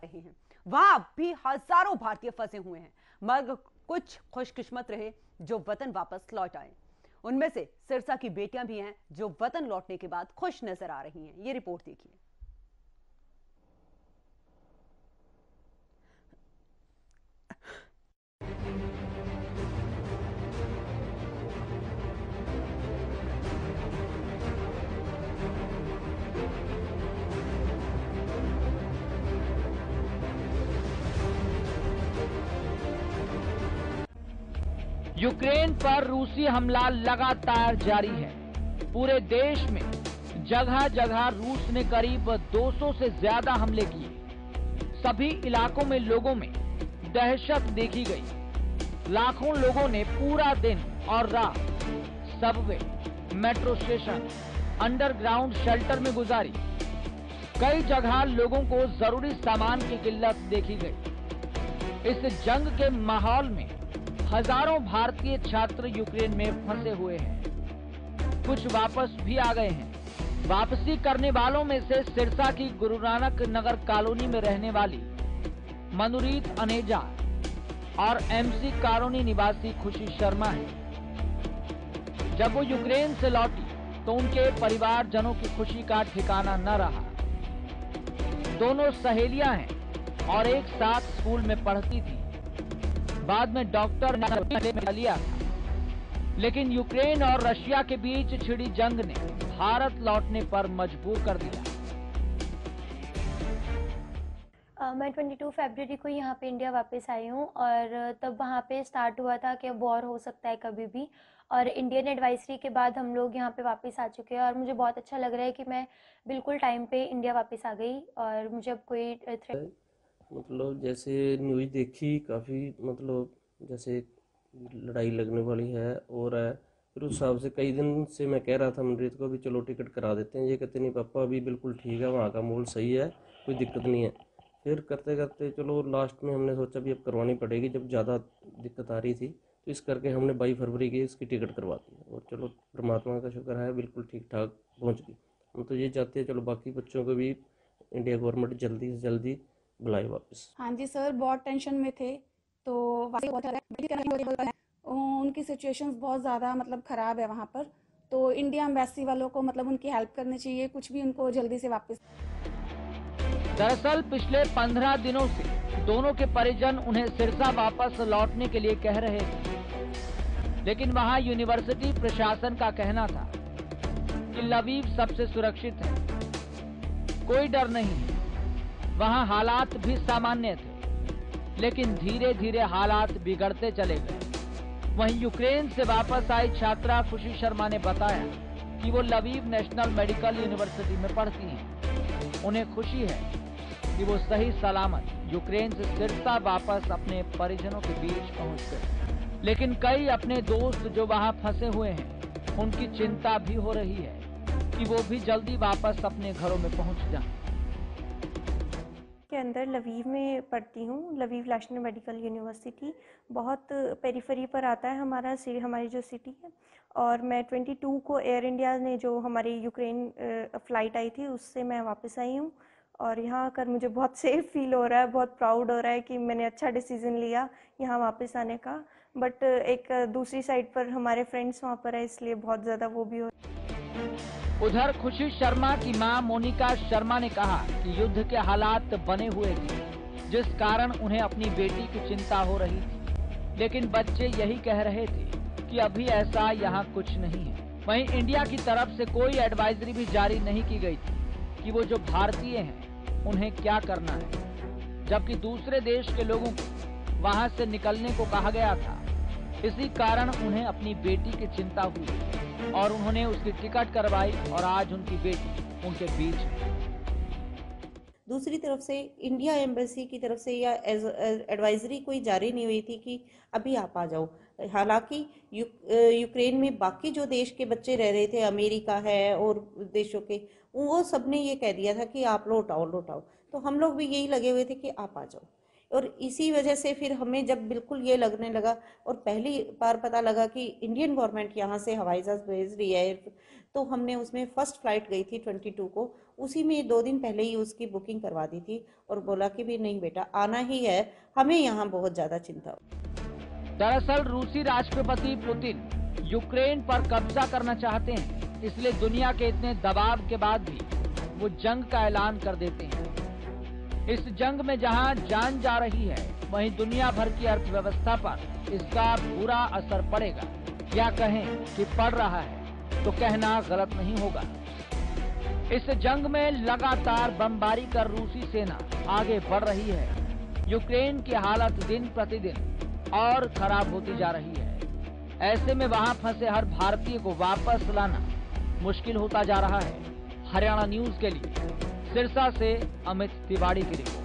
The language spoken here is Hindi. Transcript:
रही हैं। वहां अब भी हजारों भारतीय फंसे हुए हैं, मगर कुछ खुशकिस्मत रहे जो वतन वापस लौट आए। उनमें से सिरसा की बेटियां भी हैं जो वतन लौटने के बाद खुश नजर आ रही हैं। ये रिपोर्ट देखिए। यूक्रेन पर रूसी हमला लगातार जारी है। पूरे देश में जगह जगह रूस ने करीब 200 से ज्यादा हमले किए। सभी इलाकों में लोगों में दहशत देखी गई। लाखों लोगों ने पूरा दिन और रात Subway, metro station, underground shelter में गुजारी। कई जगह लोगों को जरूरी सामान की किल्लत देखी गई। इस जंग के माहौल में हजारों भारतीय छात्र यूक्रेन में फंसे हुए हैं। कुछ वापस भी आ गए हैं। वापसी करने वालों में से सिरसा की गुरु नानक नगर कॉलोनी में रहने वाली मनुरीत अनेजा और एमसी कॉलोनी निवासी खुशी शर्मा है। जब वो यूक्रेन से लौटी तो उनके परिवारजनों की खुशी का ठिकाना न रहा। दोनों सहेलियां हैं और एक साथ स्कूल में पढ़ती थी। बाद में डॉक्टर ने लिया था, लेकिन यूक्रेन और रशिया के बीच छिड़ी जंग ने भारत लौटने पर मजबूर कर दिया। मैं 22 फरवरी को यहाँ पे इंडिया वापस आई हूँ और तब वहाँ पे स्टार्ट हुआ था कि वॉर हो सकता है कभी भी, और इंडियन एडवाइजरी के बाद हम लोग यहाँ पे वापस आ चुके हैं और मुझे बहुत अच्छा लग रहा है कि मैं बिल्कुल टाइम पे इंडिया वापस आ गई और मुझे अब कोई थ्रेट। मतलब जैसे न्यूज़ देखी काफ़ी, मतलब जैसे लड़ाई लगने वाली है और है। फिर उस हिसाब से कई दिन से मैं कह रहा था मनरीत को भी चलो टिकट करा देते हैं। ये कहते नहीं पापा अभी बिल्कुल ठीक है, वहाँ का माहौल सही है, कोई दिक्कत नहीं है। फिर करते करते चलो लास्ट में हमने सोचा भी अब करवानी पड़ेगी, जब ज़्यादा दिक्कत आ रही थी तो इस करके हमने 22 फरवरी की इसकी टिकट करवा दी और चलो परमात्मा का शुक्र है बिल्कुल ठीक ठाक पहुँच गई। हम तो ये चाहते हैं चलो बाकी बच्चों को भी इंडिया गवर्नमेंट जल्दी से जल्दी बुलाए वापस। हाँ जी सर, बहुत टेंशन में थे तो उनकी सिचुएशंस बहुत ज़्यादा मतलब ख़राब है वहाँ पर, तो इंडिया एम्बेसी वालों को मतलब उनकी हेल्प करनी चाहिए, कुछ भी उनको जल्दी से वापस। दरअसल पिछले 15 दिनों से दोनों के परिजन उन्हें सिरसा वापस लौटने के लिए कह रहे थे, लेकिन वहां यूनिवर्सिटी प्रशासन का कहना था कि लवीव सबसे सुरक्षित है, कोई डर नहीं है। वहां हालात भी सामान्य थे, लेकिन धीरे धीरे हालात बिगड़ते चले गए। वहीं यूक्रेन से वापस आई छात्रा खुशी शर्मा ने बताया कि वो लवीव नेशनल मेडिकल यूनिवर्सिटी में पढ़ती हैं। उन्हें खुशी है कि वो सही सलामत यूक्रेन से सिरसा वापस अपने परिजनों के बीच पहुंच गए। लेकिन कई अपने दोस्त जो वहां फंसे हुए हैं, उनकी चिंता भी हो रही है कि वो भी जल्दी वापस अपने घरों में पहुंच जाएं। के अंदर लवीव में पढ़ती हूँ, लवीव नेशनल मेडिकल यूनिवर्सिटी बहुत पेरिफेरी पर आता है हमारी जो सिटी है। और मैं 22 को एयर इंडिया ने जो हमारी यूक्रेन फ़्लाइट आई थी उससे मैं वापस आई हूँ और यहाँ आकर मुझे बहुत सेफ फील हो रहा है, बहुत प्राउड हो रहा है कि मैंने अच्छा डिसीज़न लिया यहाँ वापस आने का। बट एक दूसरी साइड पर हमारे फ्रेंड्स वहाँ पर है, इसलिए बहुत ज़्यादा वो भी हो। उधर खुशी शर्मा की मां मोनिका शर्मा ने कहा कि युद्ध के हालात बने हुए थे, जिस कारण उन्हें अपनी बेटी की चिंता हो रही थी, लेकिन बच्चे यही कह रहे थे कि अभी ऐसा यहाँ कुछ नहीं है। वहीं इंडिया की तरफ से कोई एडवाइजरी भी जारी नहीं की गई थी कि वो जो भारतीय हैं उन्हें क्या करना है, जबकि दूसरे देश के लोगों को वहां से निकलने को कहा गया था। इसी कारण उन्हें अपनी बेटी की चिंता हुई और उन्होंने उसकी टिकट करवाई और आज उनकी बेटी उनके बीच है। दूसरी तरफ से इंडिया एम्बेसी की तरफ से या एडवाइजरी कोई जारी नहीं हुई थी कि अभी आप आ जाओ। हालांकि यूक्रेन में बाकी जो देश के बच्चे रह रहे थे, अमेरिका है और देशों के, वो सब ने ये कह दिया था कि आप लौट आओ। तो हम लोग भी यही लगे हुए थे कि आप आ जाओ। और इसी वजह से फिर हमें जब बिल्कुल ये लगने लगा और पहली बार पता लगा कि इंडियन गवर्नमेंट यहाँ से हवाई जहाज भेज रही है, तो हमने उसमें फर्स्ट फ्लाइट गई थी 22 को, उसी में 2 दिन पहले ही उसकी बुकिंग करवा दी थी और बोला कि भी नहीं बेटा आना ही है, हमें यहाँ बहुत ज़्यादा चिंता। दरअसल रूसी राष्ट्रपति पुतिन यूक्रेन पर कब्जा करना चाहते हैं, इसलिए दुनिया के इतने दबाव के बाद भी वो जंग का ऐलान कर देते हैं। इस जंग में जहां जान जा रही है, वहीं दुनिया भर की अर्थव्यवस्था पर इसका बुरा असर पड़ेगा। या कहें कि पड़ रहा है तो कहना गलत नहीं होगा। इस जंग में लगातार बमबारी कर रूसी सेना आगे बढ़ रही है। यूक्रेन की हालत दिन प्रतिदिन और खराब होती जा रही है। ऐसे में वहां फंसे हर भारतीय को वापस लाना मुश्किल होता जा रहा है। हरियाणा न्यूज के लिए सिरसा से अमित तिवारी की रिपोर्ट।